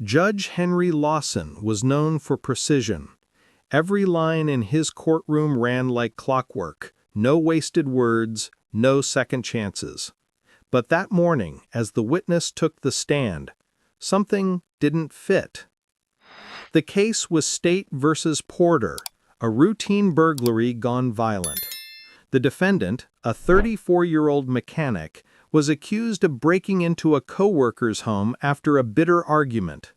Judge Henry Lawson was known for precision. Every line in his courtroom ran like clockwork, no wasted words, no second chances. But that morning, as the witness took the stand, something didn't fit. The case was State versus Porter, a routine burglary gone violent. The defendant, a 34-year-old mechanic, was accused of breaking into a coworker's home after a bitter argument.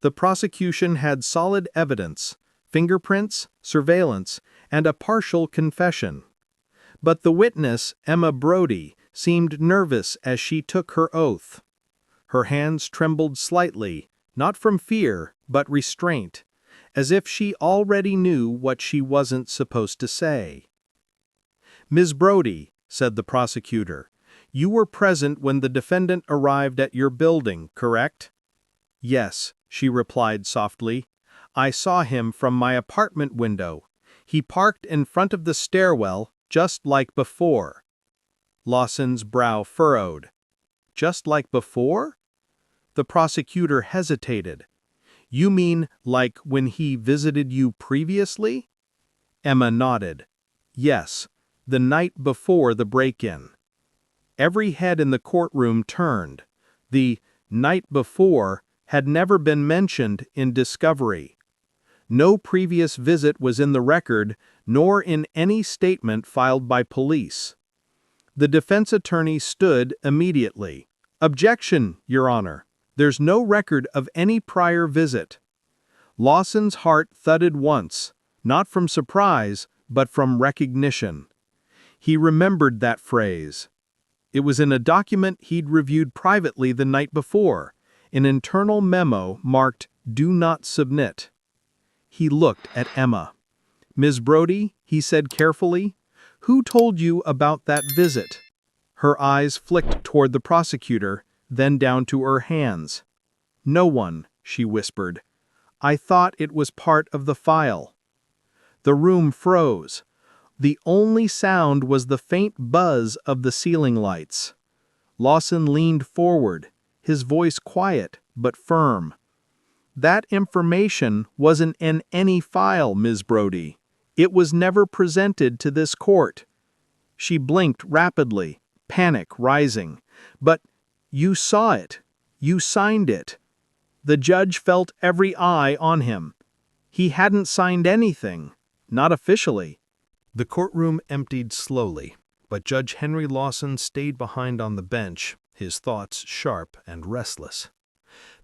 The prosecution had solid evidence, fingerprints, surveillance, and a partial confession. But the witness, Emma Brody, seemed nervous as she took her oath. Her hands trembled slightly, not from fear, but restraint, as if she already knew what she wasn't supposed to say. "Ms. Brody," said the prosecutor, "you were present when the defendant arrived at your building, correct?" "Yes," she replied softly. "I saw him from my apartment window. He parked in front of the stairwell, just like before." Lawson's brow furrowed. "Just like before?" The prosecutor hesitated. "You mean like when he visited you previously?" Emma nodded. "Yes, the night before the break-in." Every head in the courtroom turned. The "night before" had never been mentioned in discovery. No previous visit was in the record, nor in any statement filed by police. The defense attorney stood immediately. "Objection, Your Honor. There's no record of any prior visit." Lawson's heart thudded once, not from surprise, but from recognition. He remembered that phrase. It was in a document he'd reviewed privately the night before, an internal memo marked "Do Not Submit." He looked at Emma. "Ms. Brody," he said carefully, "who told you about that visit?" Her eyes flicked toward the prosecutor, then down to her hands. "No one," she whispered. "I thought it was part of the file." The room froze. The only sound was the faint buzz of the ceiling lights. Lawson leaned forward, his voice quiet but firm. "That information wasn't in any file, Ms. Brody. It was never presented to this court." She blinked rapidly, panic rising. "But you saw it. You signed it." The judge felt every eye on him. He hadn't signed anything, not officially. The courtroom emptied slowly, but Judge Henry Lawson stayed behind on the bench, his thoughts sharp and restless.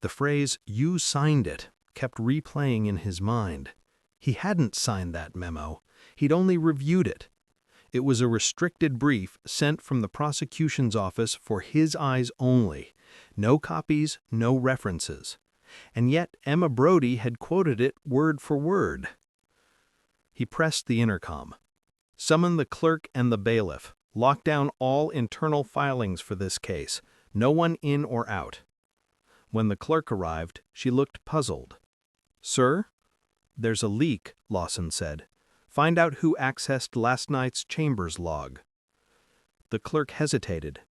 The phrase, "you signed it," kept replaying in his mind. He hadn't signed that memo. He'd only reviewed it. It was a restricted brief sent from the prosecution's office for his eyes only. No copies, no references. And yet Emma Brody had quoted it word for word. He pressed the intercom. "Summon the clerk and the bailiff. Lock down all internal filings for this case. No one in or out." When the clerk arrived, she looked puzzled. "Sir?" "There's a leak," Lawson said. "Find out who accessed last night's chambers log." The clerk hesitated.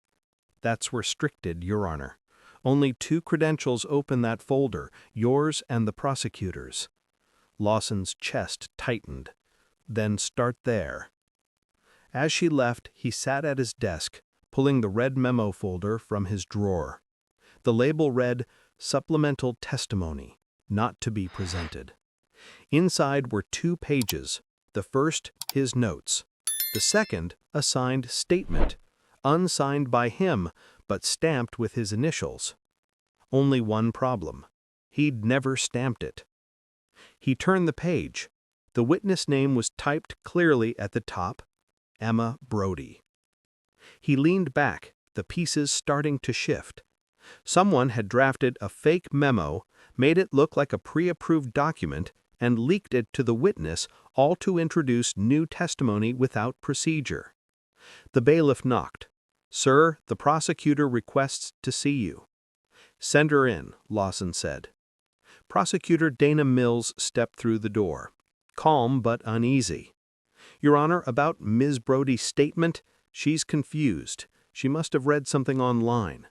"That's restricted, Your Honor. Only 2 credentials open that folder, yours and the prosecutor's." Lawson's chest tightened. "Then start there." As she left, he sat at his desk, pulling the red memo folder from his drawer. The label read, "Supplemental Testimony, Not to be Presented." Inside were 2 pages. The first, his notes. The second, a signed statement, unsigned by him, but stamped with his initials. Only one problem. He'd never stamped it. He turned the page. The witness name was typed clearly at the top, Emma Brody. He leaned back, the pieces starting to shift. Someone had drafted a fake memo, made it look like a pre-approved document, and leaked it to the witness, all to introduce new testimony without procedure. The bailiff knocked. "Sir, the prosecutor requests to see you." "Send her in," Lawson said. Prosecutor Dana Mills stepped through the door, calm but uneasy. "Your Honor, about Ms. Brody's statement, she's confused. She must have read something online."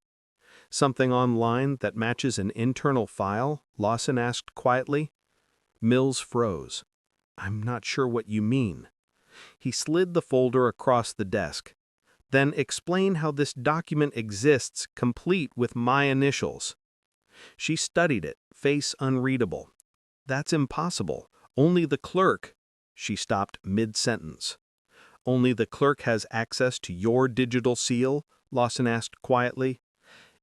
Something online that matches an internal file? Lawson asked quietly. Mills froze. I'm not sure what you mean. He slid the folder across the desk. Then explain how this document exists complete with my initials. She studied it, face unreadable. That's impossible. Only the clerk. She stopped mid-sentence. Only the clerk has access to your digital seal? Lawson asked quietly.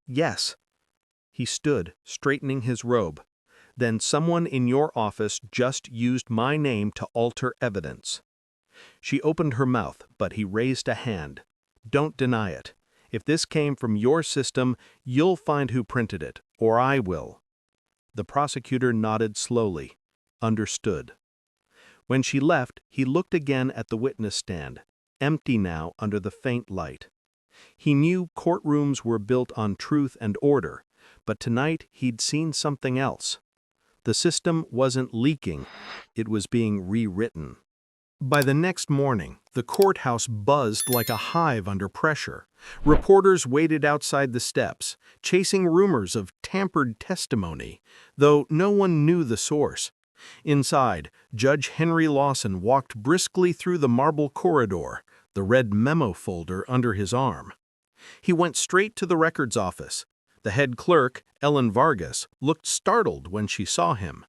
Yes. He stood, straightening his robe. Then someone in your office just used my name to alter evidence. She opened her mouth, but he raised a hand. Don't deny it. If this came from your system, you'll find who printed it, or I will. The prosecutor nodded slowly. Understood. When she left, he looked again at the witness stand, empty now under the faint light. He knew courtrooms were built on truth and order, but tonight he'd seen something else. The system wasn't leaking, it was being rewritten. By the next morning, the courthouse buzzed like a hive under pressure. Reporters waited outside the steps, chasing rumors of tampered testimony, though no one knew the source. Inside, Judge Henry Lawson walked briskly through the marble corridor, the red memo folder under his arm. He went straight to the records office. The head clerk, Ellen Vargas, looked startled when she saw him.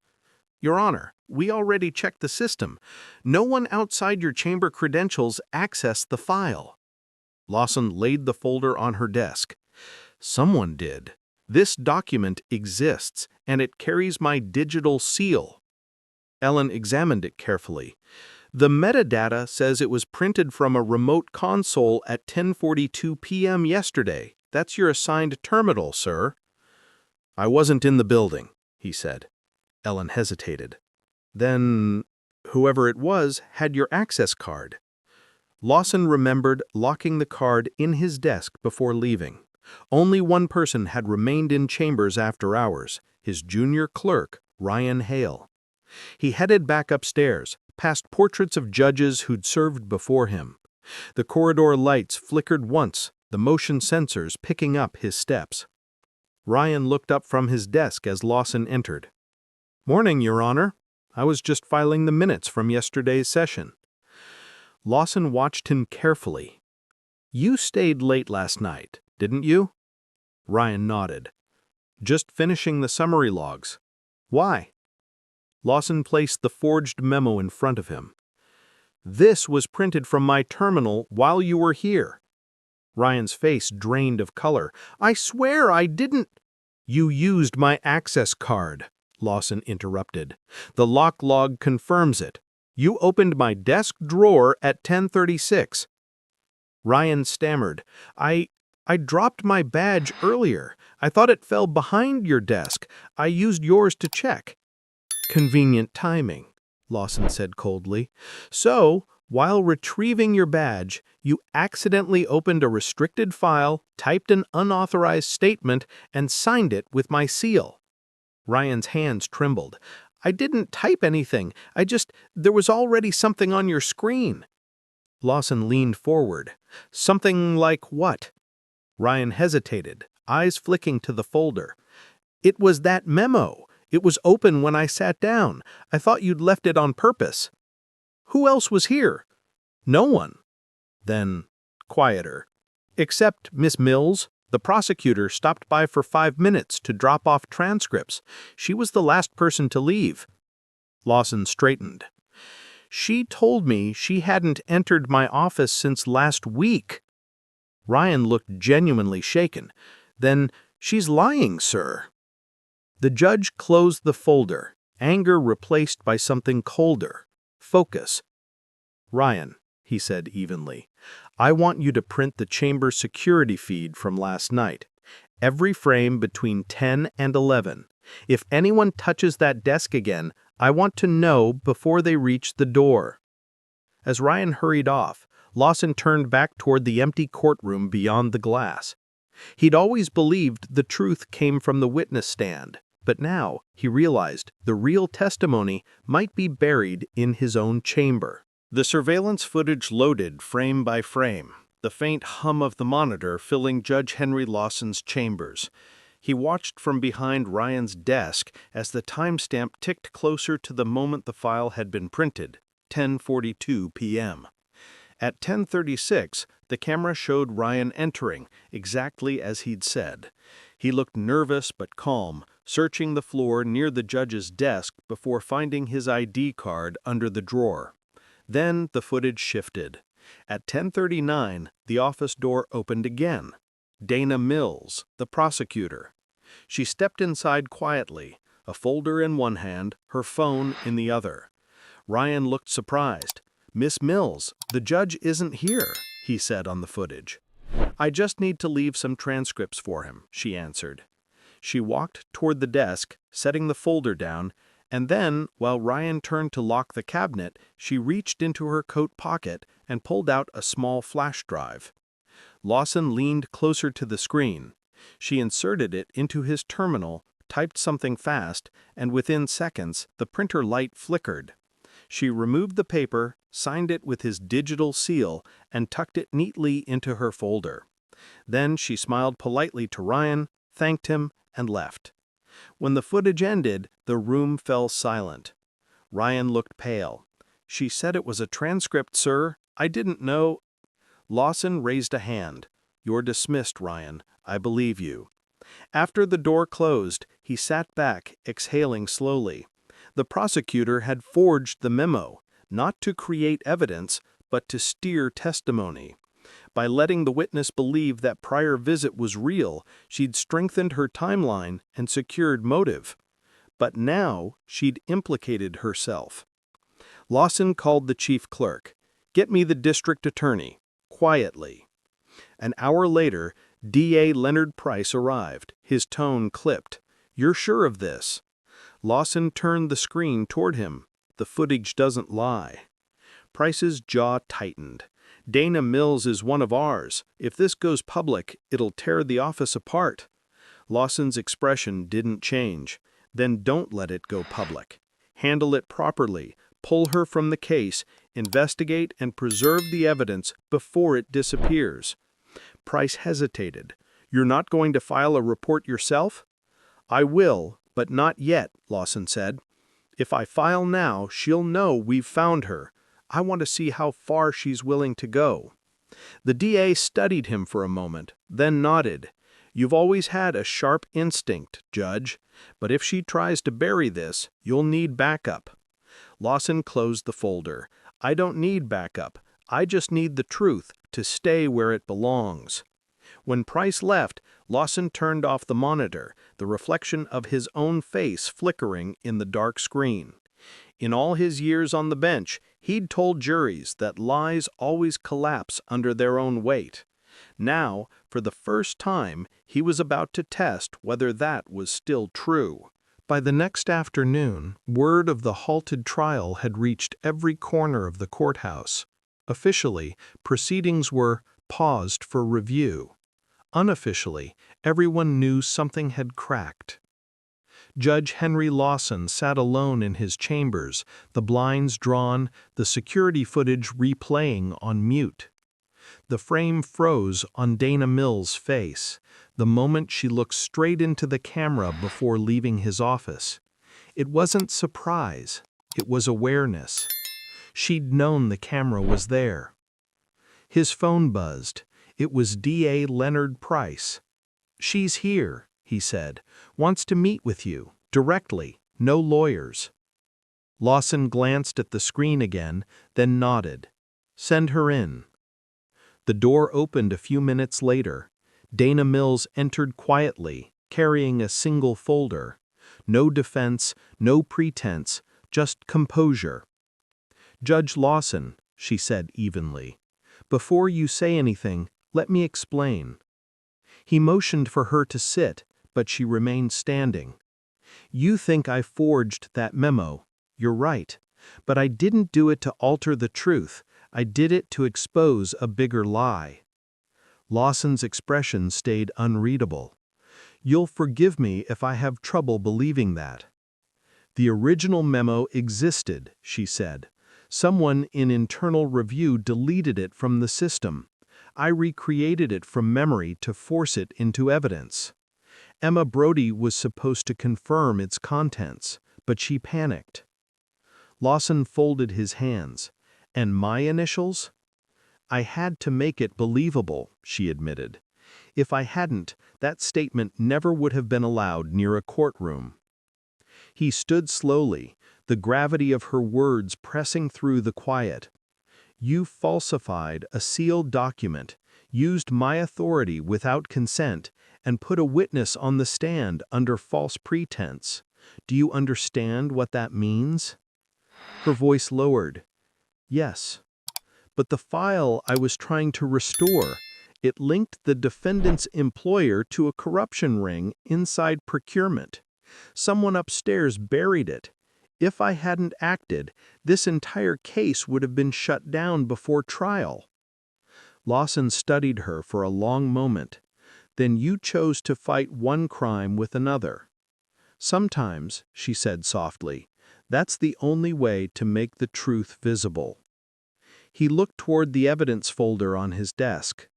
Your Honor, we already checked the system. No one outside your chamber credentials accessed the file. Lawson laid the folder on her desk. Someone did. This document exists, and it carries my digital seal. Ellen examined it carefully. The metadata says it was printed from a remote console at 10:42 p.m. yesterday. That's your assigned terminal, sir. I wasn't in the building, he said. Ellen hesitated. Then, whoever it was had your access card. Lawson remembered locking the card in his desk before leaving. Only one person had remained in chambers after hours, his junior clerk, Ryan Hale. He headed back upstairs, past portraits of judges who'd served before him. The corridor lights flickered once, the motion sensors picking up his steps. Ryan looked up from his desk as Lawson entered. Morning, Your Honor. I was just filing the minutes from yesterday's session. Lawson watched him carefully. You stayed late last night, didn't you? Ryan nodded. Just finishing the summary logs. Why? Lawson placed the forged memo in front of him. This was printed from my terminal while you were here. Ryan's face drained of color. I swear I didn't. You used my access card, Lawson interrupted. The lock log confirms it. You opened my desk drawer at 10:36. Ryan stammered. I dropped my badge earlier. I thought it fell behind your desk. I used yours to check. Convenient timing, Lawson said coldly. So, while retrieving your badge, you accidentally opened a restricted file, typed an unauthorized statement, and signed it with my seal. Ryan's hands trembled. I didn't type anything. There was already something on your screen. Lawson leaned forward. Something like what? Ryan hesitated, eyes flicking to the folder. It was that memo. It was open when I sat down. I thought you'd left it on purpose. Who else was here? No one. Then, quieter. Except Miss Mills. The prosecutor stopped by for 5 minutes to drop off transcripts. She was the last person to leave. Lawson straightened. She told me she hadn't entered my office since last week. Ryan looked genuinely shaken. Then, she's lying, sir. The judge closed the folder, anger replaced by something colder. Focus. Ryan, he said evenly, I want you to print the chamber security feed from last night. Every frame between 10 and 11. If anyone touches that desk again, I want to know before they reach the door. As Ryan hurried off, Lawson turned back toward the empty courtroom beyond the glass. He'd always believed the truth came from the witness stand, but now he realized the real testimony might be buried in his own chamber. The surveillance footage loaded frame by frame. the faint hum of the monitor filling Judge Henry Lawson's chambers. He watched from behind Ryan's desk as the timestamp ticked closer to the moment the file had been printed, 10:42 p.m. At 10:36, the camera showed Ryan entering, exactly as he'd said. He looked nervous but calm, searching the floor near the judge's desk before finding his ID card under the drawer. Then the footage shifted. At 10:39, the office door opened again. Dana Mills, the prosecutor. She stepped inside quietly, a folder in one hand, her phone in the other. Ryan looked surprised. "Miss Mills, the judge isn't here," he said on the footage. "I just need to leave some transcripts for him," she answered. She walked toward the desk, setting the folder down, and then, while Ryan turned to lock the cabinet, she reached into her coat pocket and pulled out a small flash drive. Lawson leaned closer to the screen. She inserted it into his terminal, typed something fast, and within seconds, the printer light flickered. She removed the paper, signed it with his digital seal, and tucked it neatly into her folder. Then she smiled politely to Ryan, thanked him, and left. When the footage ended, the room fell silent. Ryan looked pale. "She said it was a transcript, sir. I didn't know." Lawson raised a hand. "You're dismissed, Ryan. I believe you." After the door closed, he sat back, exhaling slowly. The prosecutor had forged the memo, not to create evidence, but to steer testimony. By letting the witness believe that prior visit was real, she'd strengthened her timeline and secured motive. But now she'd implicated herself. Lawson called the chief clerk. "Get me the district attorney," quietly. An hour later, D.A. Leonard Price arrived, his tone clipped. "You're sure of this?" Lawson turned the screen toward him. "The footage doesn't lie." Price's jaw tightened. "Dana Mills is one of ours. If this goes public, it'll tear the office apart." Lawson's expression didn't change. "Then don't let it go public. Handle it properly. Pull her from the case, investigate and preserve the evidence before it disappears." Price hesitated. "You're not going to file a report yourself?" "I will, but not yet," Lawson said. "If I file now, she'll know we've found her. I want to see how far she's willing to go." The DA studied him for a moment, then nodded. "You've always had a sharp instinct, Judge, but if she tries to bury this, you'll need backup." Lawson closed the folder. "I don't need backup. I just need the truth to stay where it belongs." When Price left, Lawson turned off the monitor, the reflection of his own face flickering in the dark screen. In all his years on the bench, he'd told juries that lies always collapse under their own weight. Now, for the first time, he was about to test whether that was still true. By the next afternoon, word of the halted trial had reached every corner of the courthouse. Officially, proceedings were paused for review. Unofficially, everyone knew something had cracked. Judge Henry Lawson sat alone in his chambers, the blinds drawn, the security footage replaying on mute. The frame froze on Dana Mills' face, the moment she looked straight into the camera before leaving his office. It wasn't surprise, it was awareness. She'd known the camera was there. His phone buzzed. It was D.A. Leonard Price. "She's here," he said. "Wants to meet with you, directly, no lawyers." Lawson glanced at the screen again, then nodded. "Send her in." The door opened a few minutes later. Dana Mills entered quietly, carrying a single folder. No defense, no pretense, just composure. "Judge Lawson," she said evenly, "before you say anything, let me explain." He motioned for her to sit, but she remained standing. "You think I forged that memo. You're right. But I didn't do it to alter the truth. I did it to expose a bigger lie." Lawson's expression stayed unreadable. "You'll forgive me if I have trouble believing that." "The original memo existed," she said. "Someone in internal review deleted it from the system. I recreated it from memory to force it into evidence. Emma Brody was supposed to confirm its contents, but she panicked. Lawson folded his hands. And my initials? I had to make it believable, she admitted. If I hadn't, that statement never would have been allowed near a courtroom. He stood slowly, the gravity of her words pressing through the quiet. You falsified a sealed document, used my authority without consent, and put a witness on the stand under false pretense. Do you understand what that means? Her voice lowered. Yes. But the file I was trying to restore, it linked the defendant's employer to a corruption ring inside procurement. Someone upstairs buried it. If I hadn't acted, this entire case would have been shut down before trial. Lawson studied her for a long moment. Then you chose to fight one crime with another. Sometimes, she said softly, that's the only way to make the truth visible. He looked toward the evidence folder on his desk.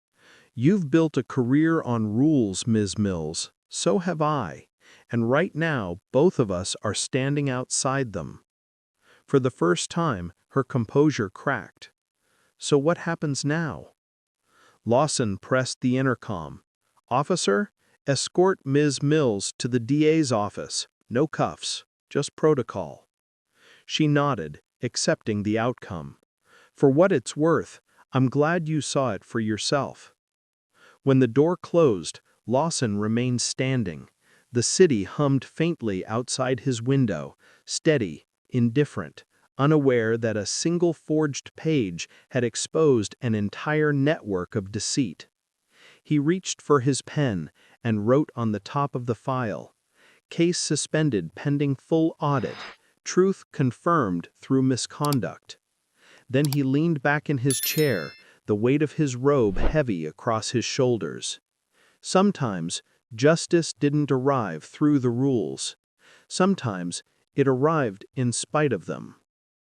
You've built a career on rules, Ms. Mills. So have I. And right now, both of us are standing outside them. For the first time, her composure cracked. So what happens now? Lawson pressed the intercom. Officer, escort Ms. Mills to the DA's office. No cuffs, just protocol. She nodded, accepting the outcome. For what it's worth, I'm glad you saw it for yourself. When the door closed, Lawson remained standing. The city hummed faintly outside his window, steady, indifferent, unaware that a single forged page had exposed an entire network of deceit. He reached for his pen and wrote on the top of the file, "Case suspended pending full audit. Truth confirmed through misconduct." Then he leaned back in his chair, the weight of his robe heavy across his shoulders. Sometimes, justice didn't arrive through the rules. Sometimes, it arrived in spite of them.